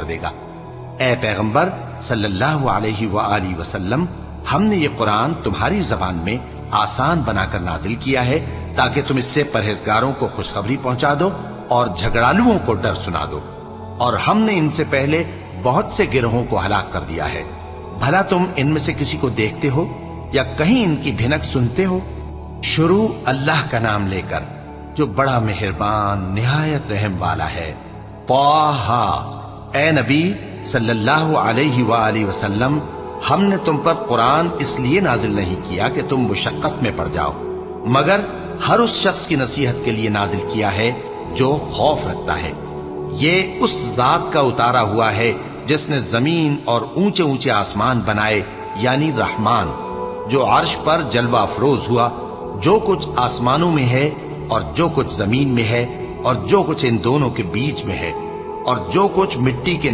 دے گا۔ اے پیغمبر صلی اللہ علیہ وآلہ وسلم، ہم نے یہ قرآن تمہاری زبان میں آسان بنا کر نازل کیا ہے تاکہ تم اس سے پرہیزگاروں کو خوشخبری پہنچا دو اور جھگڑالوؤں کو ڈر سنا دو، اور ہم نے ان سے پہلے بہت سے گروہوں کو ہلاک کر دیا ہے۔ بھلا تم ان میں سے کسی کو دیکھتے ہو یا کہیں ان کی بھنک سنتے ہو؟ شروع اللہ کا نام لے کر جو بڑا مہربان نہایت رحم والا ہے۔ طٰہٰ، اے نبی صلی اللہ علیہ وآلہ وسلم، ہم نے تم پر قرآن اس لیے نازل نہیں کیا کہ تم مشقت میں پڑ جاؤ، مگر ہر اس شخص کی نصیحت کے لیے نازل کیا ہے جو خوف رکھتا ہے۔ یہ اس ذات کا اتارا ہوا ہے جس نے زمین اور اونچے اونچے آسمان بنائے، یعنی رحمان، جو عرش پر جلوہ افروز ہوا۔ جو کچھ آسمانوں میں ہے اور جو کچھ زمین میں ہے اور جو کچھ ان دونوں کے بیچ میں ہے اور جو کچھ مٹی کے